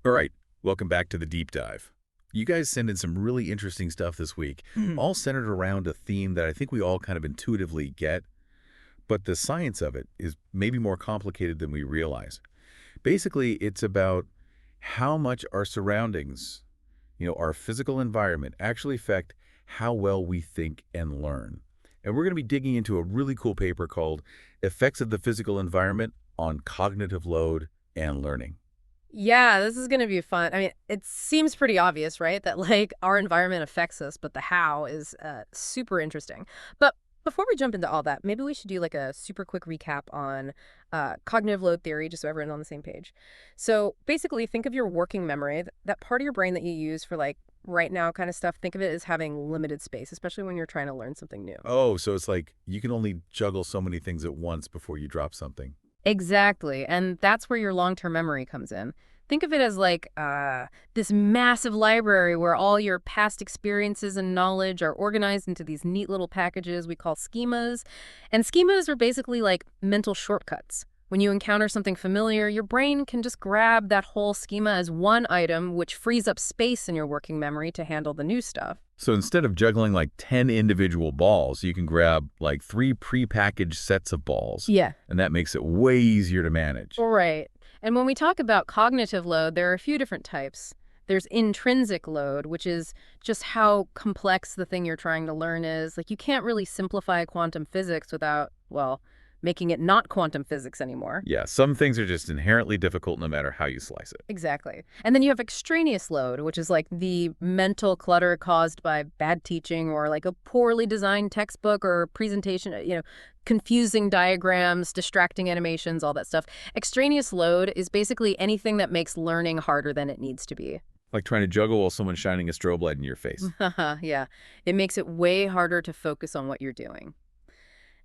All right, welcome back to the deep dive. You guys sent in some really interesting stuff this week, Mhm. all centered around a theme that I think we all kind of intuitively get, but the science of it is maybe more complicated than we realize. Basically, it's about how much our surroundings, our physical environment actually affect how well we think and learn. And we're going to be digging into a really cool paper called Effects of the Physical Environment on Cognitive Load and Learning. Yeah, this is gonna be fun. I mean, it seems pretty obvious, right? That like our environment affects us, but the how is super interesting. But before we jump into all that, maybe we should do like a super quick recap on cognitive load theory, just so everyone's on the same page. So basically, think of your working memory, that part of your brain that you use for like right now kind of stuff. Think of it as having limited space, especially when you're trying to learn something new. Oh, so it's like you can only juggle so many things at once before you drop something. Exactly. And that's where your long-term memory comes in. Think of it as like this massive library where all your past experiences and knowledge are organized into these neat little packages we call schemas. And schemas are basically like mental shortcuts. When you encounter something familiar, your brain can just grab that whole schema as one item, which frees up space in your working memory to handle the new stuff. So instead of juggling like 10 individual balls, you can grab like three prepackaged sets of balls, Yeah. and that makes it way easier to manage. Right. And when we talk about cognitive load, there are a few different types. There's intrinsic load, which is just how complex the thing you're trying to learn is. Like, you can't really simplify quantum physics without, well, making it not quantum physics anymore. Yeah, some things are just inherently difficult no matter how you slice it. Exactly. And then you have extraneous load, which is like the mental clutter caused by bad teaching or like a poorly designed textbook or presentation, confusing diagrams, distracting animations, all that stuff. Extraneous load is basically anything that makes learning harder than it needs to be. Like trying to juggle while someone's shining a strobe light in your face. Haha, yeah. It makes it way harder to focus on what you're doing.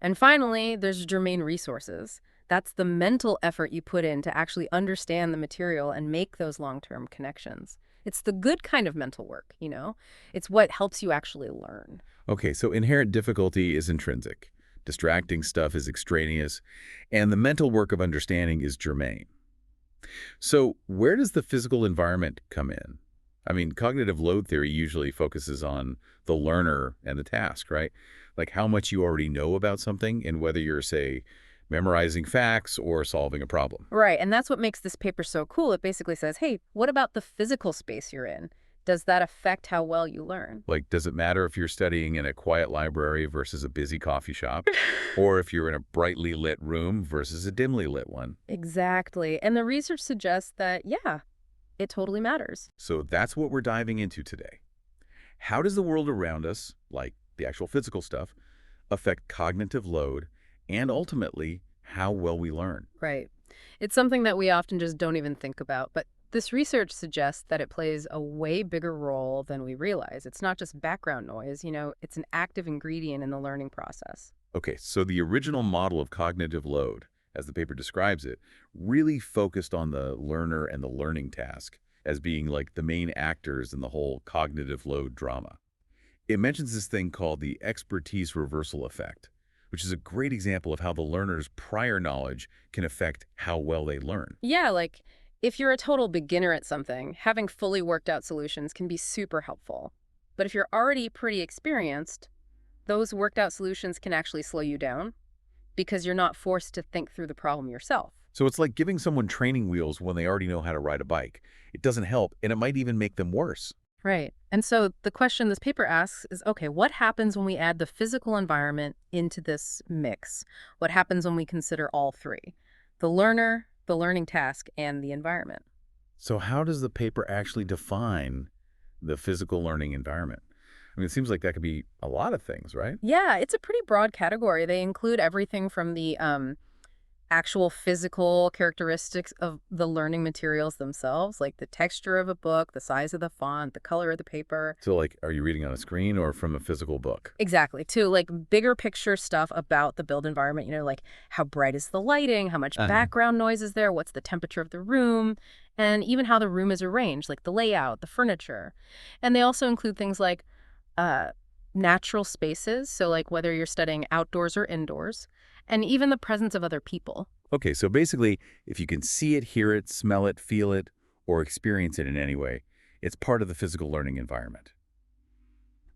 And finally, there's germane resources. That's the mental effort you put in to actually understand the material and make those long-term connections. It's the good kind of mental work. It's what helps you actually learn. Okay, so inherent difficulty is intrinsic, distracting stuff is extraneous, and the mental work of understanding is germane. So where does the physical environment come in? I mean, cognitive load theory usually focuses on the learner and the task, right? Like how much you already know about something and whether you're, say, memorizing facts or solving a problem. Right, and that's what makes this paper so cool. It basically says, hey, what about the physical space you're in? Does that affect how well you learn? Like, does it matter if you're studying in a quiet library versus a busy coffee shop? Or if you're in a brightly lit room versus a dimly lit one? Exactly. And the research suggests that, yeah, it totally matters. So that's what we're diving into today. How does the world around us, like the actual physical stuff, affect cognitive load and ultimately how well we learn? Right. It's something that we often just don't even think about, but this research suggests that it plays a way bigger role than we realize. It's not just background noise, it's an active ingredient in the learning process. Okay, so the original model of cognitive load, as the paper describes it, really focused on the learner and the learning task as being like the main actors in the whole cognitive load drama. It mentions this thing called the expertise reversal effect, which is a great example of how the learner's prior knowledge can affect how well they learn. Yeah, like if you're a total beginner at something, having fully worked out solutions can be super helpful. But if you're already pretty experienced, those worked out solutions can actually slow you down because you're not forced to think through the problem yourself. So it's like giving someone training wheels when they already know how to ride a bike. It doesn't help, and it might even make them worse. Right. And so the question this paper asks is, okay, what happens when we add the physical environment into this mix? What happens when we consider all three? The learner, the learning task, and the environment. So how does the paper actually define the physical learning environment? I mean, it seems like that could be a lot of things, right? Yeah, it's a pretty broad category. They include everything from the actual physical characteristics of the learning materials themselves, like the texture of a book, the size of the font, the color of the paper. So like, are you reading on a screen or from a physical book? Exactly, to like bigger picture stuff about the build environment, like how bright is the lighting, how much Uh-huh. background noise is there, what's the temperature of the room, and even how the room is arranged, like the layout, the furniture. And they also include things like uh, natural spaces, so like whether you're studying outdoors or indoors, and even the presence of other people. Okay, so basically, if you can see it, hear it, smell it, feel it, or experience it in any way, it's part of the physical learning environment.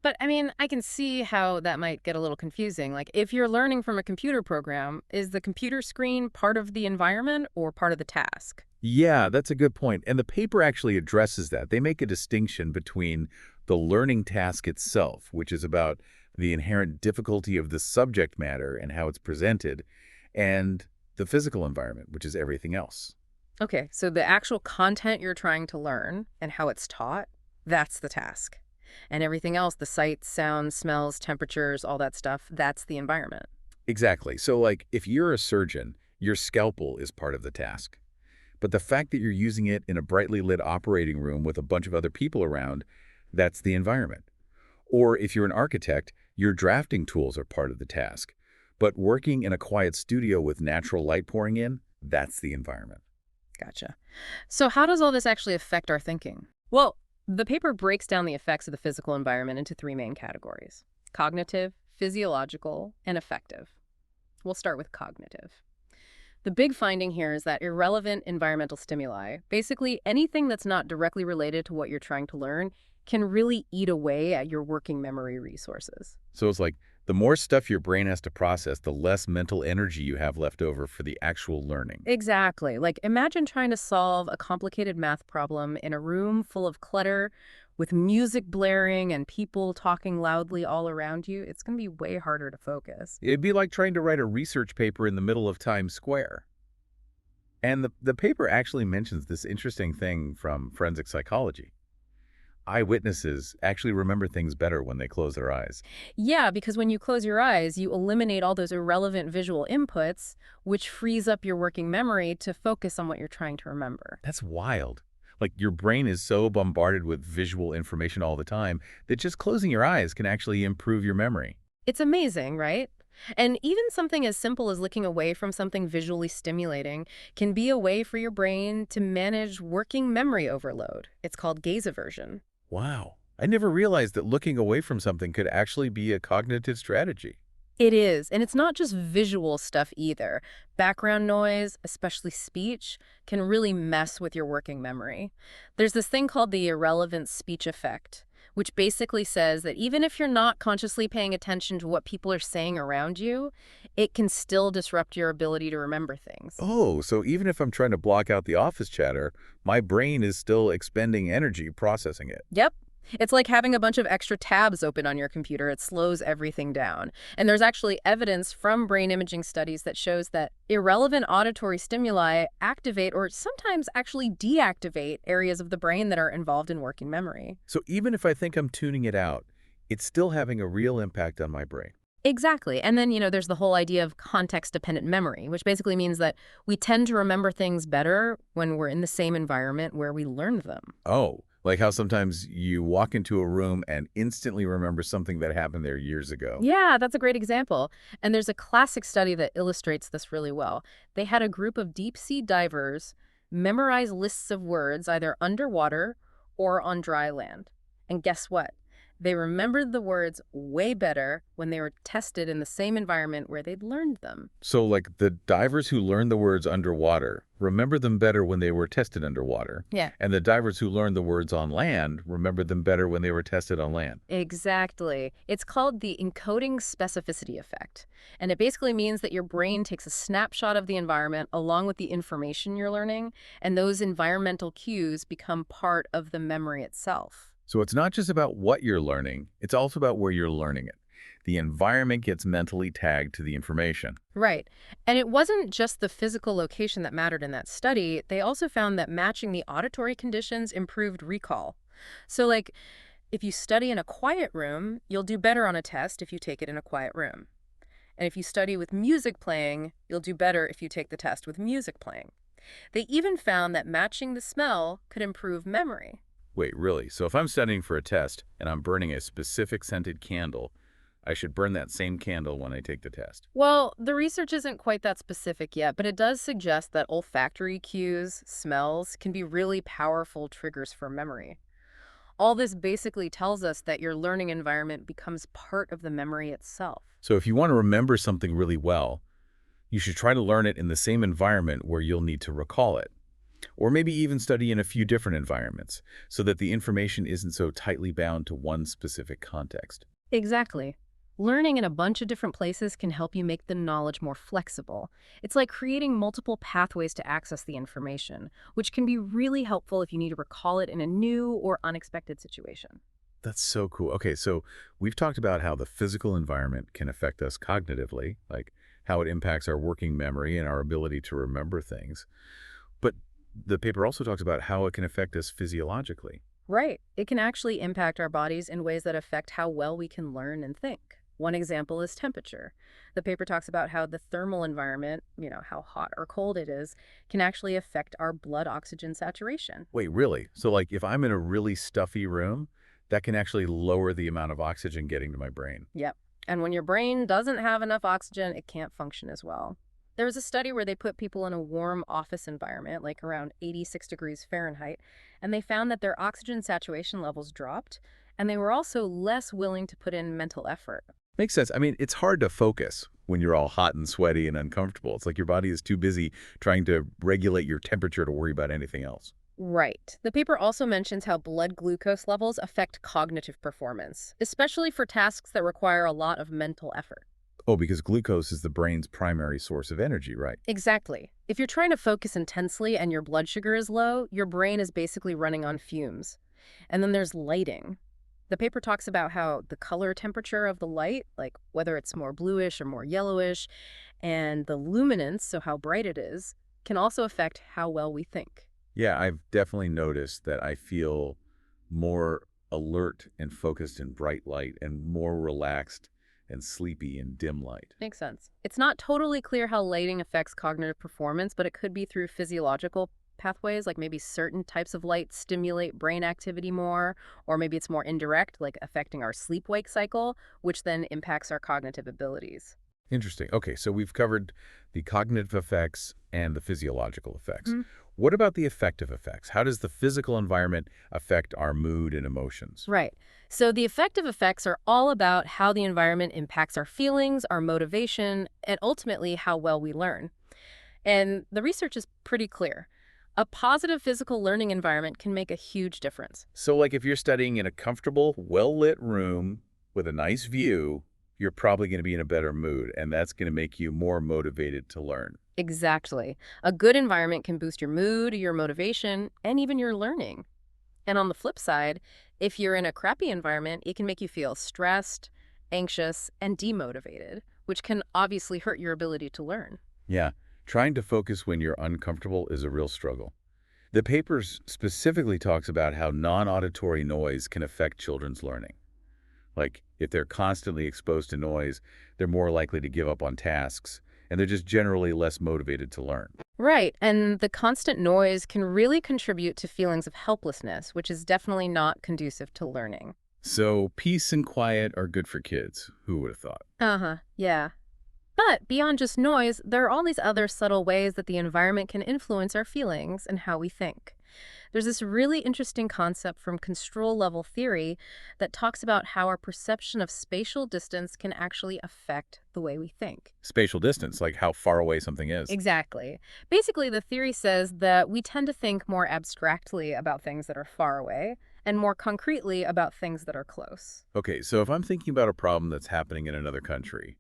But I mean, I can see how that might get a little confusing. Like, if you're learning from a computer program, is the computer screen part of the environment or part of the task? Yeah, that's a good point. And the paper actually addresses that. They make a distinction between the learning task itself, which is about the inherent difficulty of the subject matter and how it's presented, and the physical environment, which is everything else. Okay, so the actual content you're trying to learn and how it's taught, that's the task. And everything else, the sights, sounds, smells, temperatures, all that stuff, that's the environment. Exactly. So, like, if you're a surgeon, your scalpel is part of the task. But the fact that you're using it in a brightly lit operating room with a bunch of other people around, that's the environment. Or if you're an architect, your drafting tools are part of the task. But working in a quiet studio with natural light pouring in, that's the environment. Gotcha. So how does all this actually affect our thinking? Well, the paper breaks down the effects of the physical environment into three main categories: cognitive, physiological, and affective. We'll start with cognitive. The big finding here is that irrelevant environmental stimuli, basically anything that's not directly related to what you're trying to learn, can really eat away at your working memory resources. So it's like the more stuff your brain has to process, the less mental energy you have left over for the actual learning. Exactly. Like, imagine trying to solve a complicated math problem in a room full of clutter with music blaring and people talking loudly all around you. It's going to be way harder to focus. It'd be like trying to write a research paper in the middle of Times Square. And the paper actually mentions this interesting thing from forensic psychology. Eyewitnesses actually remember things better when they close their eyes. Yeah, because when you close your eyes, you eliminate all those irrelevant visual inputs, which frees up your working memory to focus on what you're trying to remember. That's wild. Like your brain is so bombarded with visual information all the time that just closing your eyes can actually improve your memory. It's amazing, right? And even something as simple as looking away from something visually stimulating can be a way for your brain to manage working memory overload. It's called gaze aversion. Wow. I never realized that looking away from something could actually be a cognitive strategy. It is, and it's not just visual stuff either. Background noise, especially speech, can really mess with your working memory. There's this thing called the irrelevant speech effect, which basically says that even if you're not consciously paying attention to what people are saying around you, it can still disrupt your ability to remember things. Oh, so even if I'm trying to block out the office chatter, my brain is still expending energy processing it. Yep. It's like having a bunch of extra tabs open on your computer. It slows everything down. And there's actually evidence from brain imaging studies that shows that irrelevant auditory stimuli activate or sometimes actually deactivate areas of the brain that are involved in working memory. So even if I think I'm tuning it out, it's still having a real impact on my brain. Exactly. And then, there's the whole idea of context-dependent memory, which basically means that we tend to remember things better when we're in the same environment where we learned them. Oh, like how sometimes you walk into a room and instantly remember something that happened there years ago. Yeah, that's a great example. And there's a classic study that illustrates this really well. They had a group of deep-sea divers memorize lists of words either underwater or on dry land. And guess what? They remembered the words way better when they were tested in the same environment where they'd learned them. So like the divers who learned the words underwater remember them better when they were tested underwater. Yeah. And the divers who learned the words on land remembered them better when they were tested on land. Exactly. It's called the encoding specificity effect. And it basically means that your brain takes a snapshot of the environment along with the information you're learning, and those environmental cues become part of the memory itself. So it's not just about what you're learning, it's also about where you're learning it. The environment gets mentally tagged to the information. Right. And it wasn't just the physical location that mattered in that study. They also found that matching the auditory conditions improved recall. So, like, if you study in a quiet room, you'll do better on a test if you take it in a quiet room. And if you study with music playing, you'll do better if you take the test with music playing. They even found that matching the smell could improve memory. Wait, really? So if I'm studying for a test and I'm burning a specific scented candle, I should burn that same candle when I take the test. Well, the research isn't quite that specific yet, but it does suggest that olfactory cues, smells, can be really powerful triggers for memory. All this basically tells us that your learning environment becomes part of the memory itself. So if you want to remember something really well, you should try to learn it in the same environment where you'll need to recall it. Or maybe even study in a few different environments so that the information isn't so tightly bound to one specific context. Exactly. Learning in a bunch of different places can help you make the knowledge more flexible. It's like creating multiple pathways to access the information, which can be really helpful if you need to recall it in a new or unexpected situation. That's so cool. Okay, so we've talked about how the physical environment can affect us cognitively, like how it impacts our working memory and our ability to remember things. But the paper also talks about how it can affect us physiologically. Right. It can actually impact our bodies in ways that affect how well we can learn and think. One example is temperature. The paper talks about how the thermal environment, how hot or cold it is, can actually affect our blood oxygen saturation. Wait, really? So, like, if I'm in a really stuffy room, that can actually lower the amount of oxygen getting to my brain. Yep. And when your brain doesn't have enough oxygen, it can't function as well. There was a study where they put people in a warm office environment, like around 86 degrees Fahrenheit, and they found that their oxygen saturation levels dropped, and they were also less willing to put in mental effort. Makes sense. I mean, it's hard to focus when you're all hot and sweaty and uncomfortable. It's like your body is too busy trying to regulate your temperature to worry about anything else. Right. The paper also mentions how blood glucose levels affect cognitive performance, especially for tasks that require a lot of mental effort. Oh, because glucose is the brain's primary source of energy, right? Exactly. If you're trying to focus intensely and your blood sugar is low, your brain is basically running on fumes. And then there's lighting. The paper talks about how the color temperature of the light, like whether it's more bluish or more yellowish, and the luminance, so how bright it is, can also affect how well we think. Yeah, I've definitely noticed that I feel more alert and focused in bright light and more relaxed and sleepy in dim light. Makes sense. It's not totally clear how lighting affects cognitive performance, but it could be through physiological pathways, like maybe certain types of light stimulate brain activity more, or maybe it's more indirect, like affecting our sleep-wake cycle, which then impacts our cognitive abilities. Interesting. Okay, so we've covered the cognitive effects and the physiological effects. Mhm. What about the affective effects? How does the physical environment affect our mood and emotions? Right. So the affective effects are all about how the environment impacts our feelings, our motivation, and ultimately how well we learn. And the research is pretty clear. A positive physical learning environment can make a huge difference. So, like if you're studying in a comfortable, well-lit room with a nice view, you're probably going to be in a better mood, and that's going to make you more motivated to learn. Exactly. A good environment can boost your mood, your motivation, and even your learning. And on the flip side, if you're in a crappy environment, it can make you feel stressed, anxious, and demotivated, which can obviously hurt your ability to learn. Yeah, trying to focus when you're uncomfortable is a real struggle. The papers specifically talks about how non-auditory noise can affect children's learning. Like, if they're constantly exposed to noise, they're more likely to give up on tasks, and they're just generally less motivated to learn. Right, and the constant noise can really contribute to feelings of helplessness, which is definitely not conducive to learning. So, peace and quiet are good for kids. Who would have thought? Uh-huh, yeah. But beyond just noise, there are all these other subtle ways that the environment can influence our feelings and how we think. There's this really interesting concept from control level theory that talks about how our perception of spatial distance can actually affect the way we think. Spatial distance, like how far away something is. Exactly. Basically, the theory says that we tend to think more abstractly about things that are far away and more concretely about things that are close. Okay, so if I'm thinking about a problem that's happening in another country,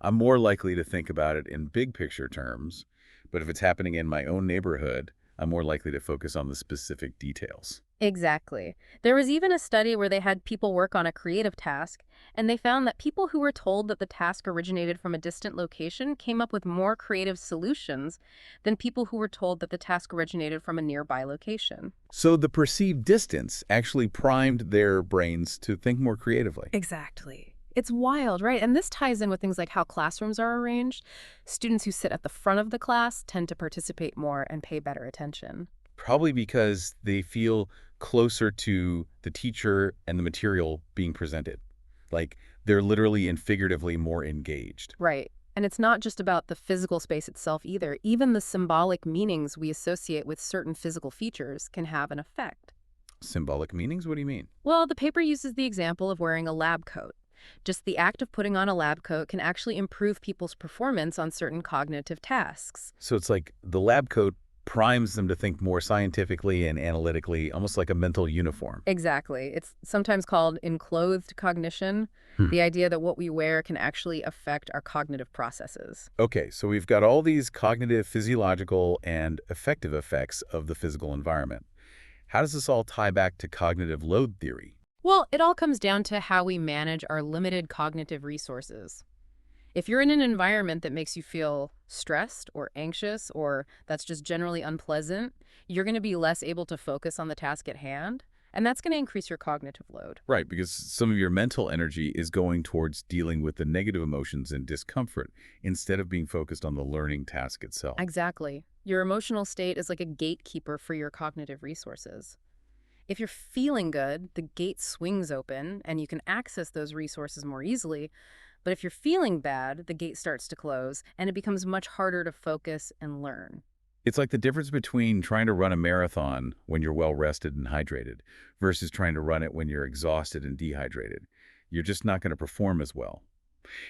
I'm more likely to think about it in big picture terms, but if it's happening in my own neighborhood, I'm more likely to focus on the specific details. Exactly. There was even a study where they had people work on a creative task, and they found that people who were told that the task originated from a distant location came up with more creative solutions than people who were told that the task originated from a nearby location. So the perceived distance actually primed their brains to think more creatively. Exactly. It's wild, right? And this ties in with things like how classrooms are arranged. Students who sit at the front of the class tend to participate more and pay better attention. Probably because they feel closer to the teacher and the material being presented. Like they're literally and figuratively more engaged. Right. And it's not just about the physical space itself either. Even the symbolic meanings we associate with certain physical features can have an effect. Symbolic meanings? What do you mean? Well, the paper uses the example of wearing a lab coat. Just the act of putting on a lab coat can actually improve people's performance on certain cognitive tasks. So it's like the lab coat primes them to think more scientifically and analytically, almost like a mental uniform. Exactly. It's sometimes called enclothed cognition, Hmm. the idea that what we wear can actually affect our cognitive processes. Okay, so we've got all these cognitive, physiological, and affective effects of the physical environment. How does this all tie back to cognitive load theory? Well, it all comes down to how we manage our limited cognitive resources. If you're in an environment that makes you feel stressed or anxious or that's just generally unpleasant, you're going to be less able to focus on the task at hand, and that's going to increase your cognitive load. Right, because some of your mental energy is going towards dealing with the negative emotions and discomfort instead of being focused on the learning task itself. Exactly. Your emotional state is like a gatekeeper for your cognitive resources. If you're feeling good, the gate swings open and you can access those resources more easily. But if you're feeling bad, the gate starts to close and it becomes much harder to focus and learn. It's like the difference between trying to run a marathon when you're well rested and hydrated versus trying to run it when you're exhausted and dehydrated. You're just not going to perform as well.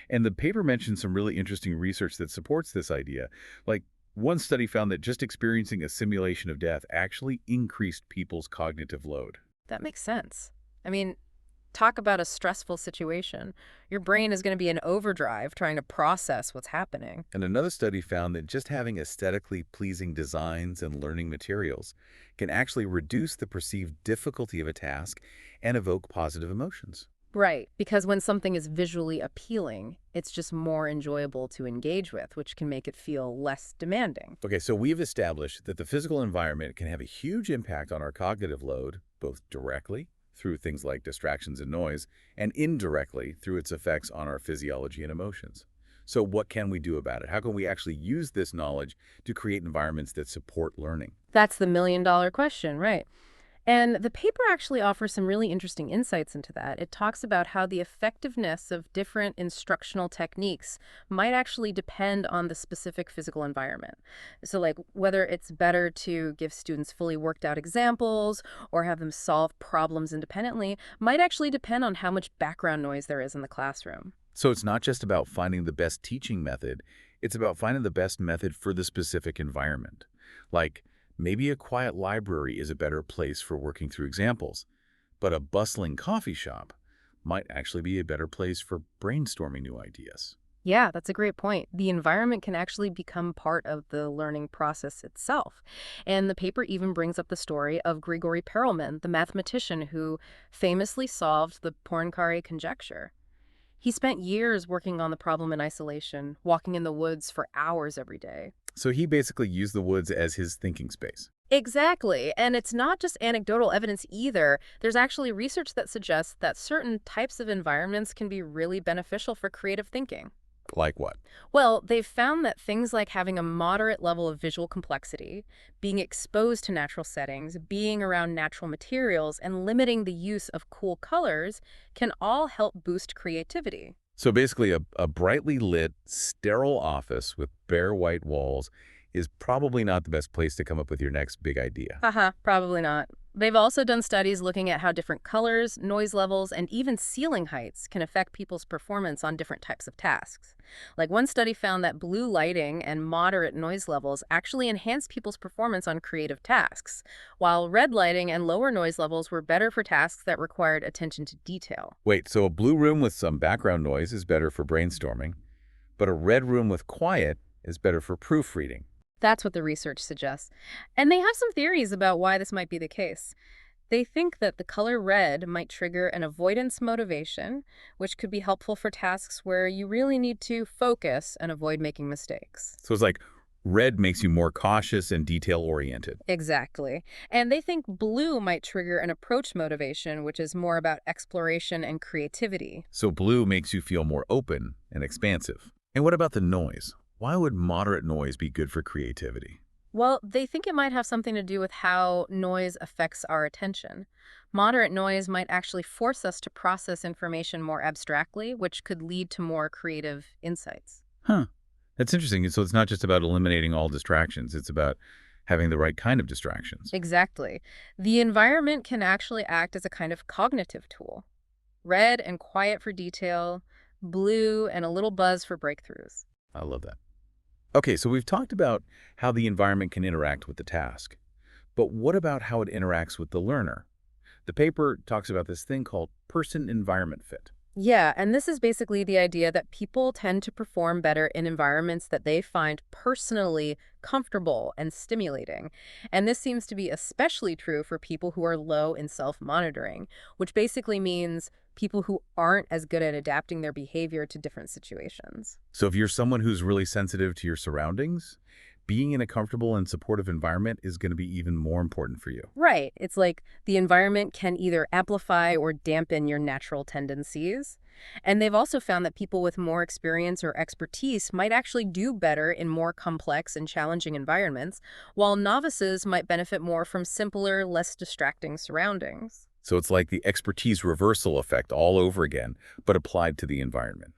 And the paper mentions some really interesting research that supports this idea. Like, one study found that just experiencing a simulation of death actually increased people's cognitive load. That makes sense. I mean, talk about a stressful situation. Your brain is going to be in overdrive trying to process what's happening. And another study found that just having aesthetically pleasing designs and learning materials can actually reduce the perceived difficulty of a task and evoke positive emotions. Right, because when something is visually appealing, it's just more enjoyable to engage with, which can make it feel less demanding. Okay, so we've established that the physical environment can have a huge impact on our cognitive load, both directly through things like distractions and noise, and indirectly through its effects on our physiology and emotions. So what can we do about it? How can we actually use this knowledge to create environments that support learning? That's the million-dollar question, right? And the paper actually offers some really interesting insights into that. It talks about how the effectiveness of different instructional techniques might actually depend on the specific physical environment. So, like whether it's better to give students fully worked out examples or have them solve problems independently might actually depend on how much background noise there is in the classroom. So it's not just about finding the best teaching method, it's about finding the best method for the specific environment. Like, maybe a quiet library is a better place for working through examples, but a bustling coffee shop might actually be a better place for brainstorming new ideas. Yeah, that's a great point. The environment can actually become part of the learning process itself. And the paper even brings up the story of Grigory Perelman, the mathematician who famously solved the Poincare conjecture. He spent years working on the problem in isolation, walking in the woods for hours every day. So he basically used the woods as his thinking space. Exactly. And it's not just anecdotal evidence either. There's actually research that suggests that certain types of environments can be really beneficial for creative thinking. Like what? Well, they've found that things like having a moderate level of visual complexity, being exposed to natural settings, being around natural materials, and limiting the use of cool colors can all help boost creativity. So basically, a brightly lit, sterile office with bare white walls is probably not the best place to come up with your next big idea. Haha, probably not. They've also done studies looking at how different colors, noise levels, and even ceiling heights can affect people's performance on different types of tasks. Like one study found that blue lighting and moderate noise levels actually enhance people's performance on creative tasks, while red lighting and lower noise levels were better for tasks that required attention to detail. Wait, so a blue room with some background noise is better for brainstorming, but a red room with quiet is better for proofreading. That's what the research suggests. And they have some theories about why this might be the case. They think that the color red might trigger an avoidance motivation, which could be helpful for tasks where you really need to focus and avoid making mistakes. So it's like red makes you more cautious and detail-oriented. Exactly. And they think blue might trigger an approach motivation, which is more about exploration and creativity. So blue makes you feel more open and expansive. And what about the noise? Why would moderate noise be good for creativity? Well, they think it might have something to do with how noise affects our attention. Moderate noise might actually force us to process information more abstractly, which could lead to more creative insights. Huh. That's interesting. So it's not just about eliminating all distractions. It's about having the right kind of distractions. Exactly. The environment can actually act as a kind of cognitive tool. Red and quiet for detail, blue and a little buzz for breakthroughs. I love that. Okay, so we've talked about how the environment can interact with the task. But what about how it interacts with the learner? The paper talks about this thing called person-environment fit. Yeah, and this is basically the idea that people tend to perform better in environments that they find personally comfortable and stimulating. And this seems to be especially true for people who are low in self-monitoring, which basically means people who aren't as good at adapting their behavior to different situations. So if you're someone who's really sensitive to your surroundings, being in a comfortable and supportive environment is going to be even more important for you. Right. It's like the environment can either amplify or dampen your natural tendencies. And they've also found that people with more experience or expertise might actually do better in more complex and challenging environments, while novices might benefit more from simpler, less distracting surroundings. So it's like the expertise reversal effect all over again, but applied to the environment.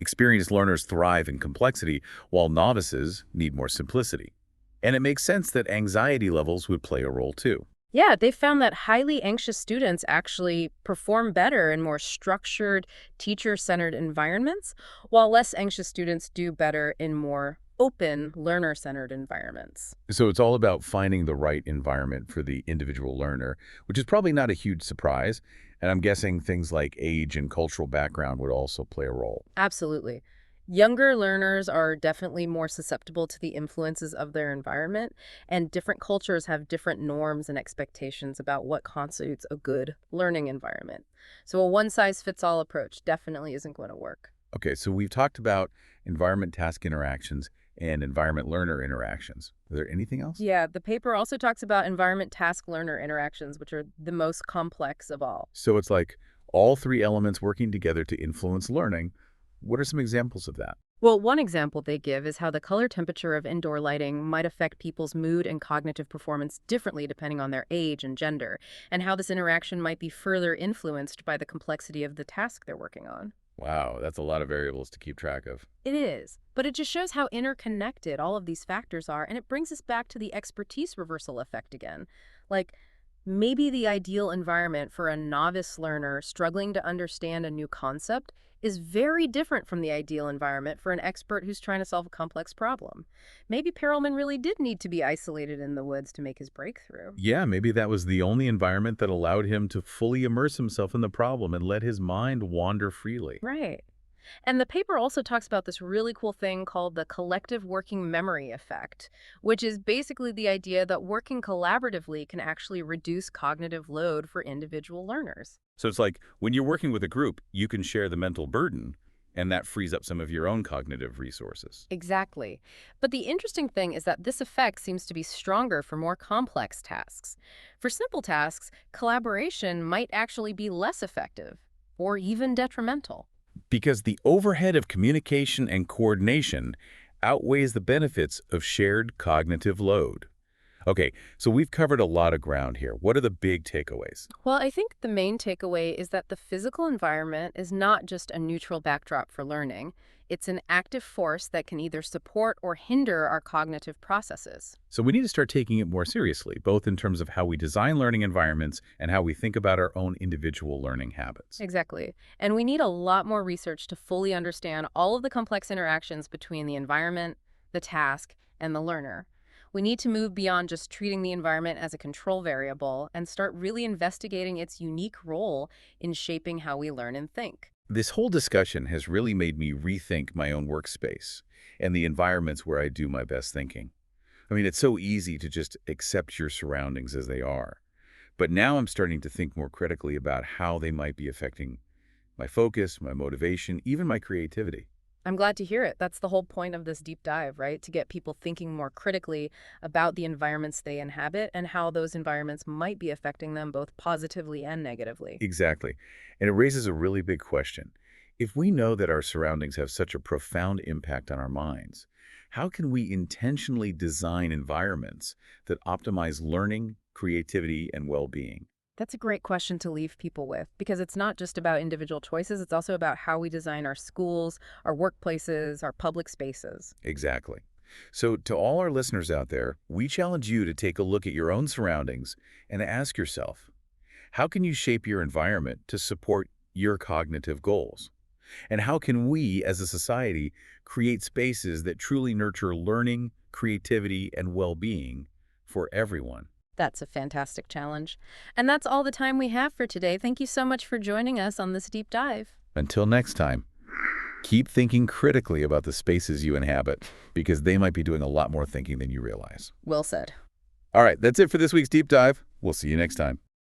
Experienced learners thrive in complexity, while novices need more simplicity. And it makes sense that anxiety levels would play a role too. Yeah, they found that highly anxious students actually perform better in more structured, teacher-centered environments, while less anxious students do better in more open, learner-centered environments. So it's all about finding the right environment for the individual learner, which is probably not a huge surprise. And I'm guessing things like age and cultural background would also play a role. Absolutely. Younger learners are definitely more susceptible to the influences of their environment, and different cultures have different norms and expectations about what constitutes a good learning environment. So a one-size-fits-all approach definitely isn't going to work. Okay, so we've talked about environment-task interactions and environment-learner interactions. Is there anything else? Yeah, the paper also talks about environment-task-learner interactions, which are the most complex of all. So it's like all three elements working together to influence learning. What are some examples of that? Well, one example they give is how the color temperature of indoor lighting might affect people's mood and cognitive performance differently depending on their age and gender, and how this interaction might be further influenced by the complexity of the task they're working on. Wow, that's a lot of variables to keep track of. It is, but it just shows how interconnected all of these factors are, and it brings us back to the expertise reversal effect again. Like, maybe the ideal environment for a novice learner struggling to understand a new concept is very different from the ideal environment for an expert who's trying to solve a complex problem. Maybe Perelman really did need to be isolated in the woods to make his breakthrough. Yeah, maybe that was the only environment that allowed him to fully immerse himself in the problem and let his mind wander freely. Right. And the paper also talks about this really cool thing called the collective working memory effect, which is basically the idea that working collaboratively can actually reduce cognitive load for individual learners. So it's like when you're working with a group, you can share the mental burden, and that frees up some of your own cognitive resources. Exactly. But the interesting thing is that this effect seems to be stronger for more complex tasks. For simple tasks, collaboration might actually be less effective or even detrimental. Because the overhead of communication and coordination outweighs the benefits of shared cognitive load. Okay, so we've covered a lot of ground here. What are the big takeaways? Well, I think the main takeaway is that the physical environment is not just a neutral backdrop for learning. It's an active force that can either support or hinder our cognitive processes. So we need to start taking it more seriously, both in terms of how we design learning environments and how we think about our own individual learning habits. Exactly. And we need a lot more research to fully understand all of the complex interactions between the environment, the task, and the learner. We need to move beyond just treating the environment as a control variable and start really investigating its unique role in shaping how we learn and think. This whole discussion has really made me rethink my own workspace and the environments where I do my best thinking. I mean, it's so easy to just accept your surroundings as they are. But now I'm starting to think more critically about how they might be affecting my focus, my motivation, even my creativity. I'm glad to hear it. That's the whole point of this deep dive, right? To get people thinking more critically about the environments they inhabit and how those environments might be affecting them both positively and negatively. Exactly. And it raises a really big question. If we know that our surroundings have such a profound impact on our minds, how can we intentionally design environments that optimize learning, creativity, and well-being? That's a great question to leave people with because it's not just about individual choices, it's also about how we design our schools, our workplaces, our public spaces. Exactly. So to all our listeners out there, we challenge you to take a look at your own surroundings and ask yourself, how can you shape your environment to support your cognitive goals? And how can we, as a society, create spaces that truly nurture learning, creativity, and well-being for everyone? That's a fantastic challenge. And that's all the time we have for today. Thank you so much for joining us on this deep dive. Until next time, keep thinking critically about the spaces you inhabit, because they might be doing a lot more thinking than you realize. Well said. All right, that's it for this week's Deep Dive. We'll see you next time.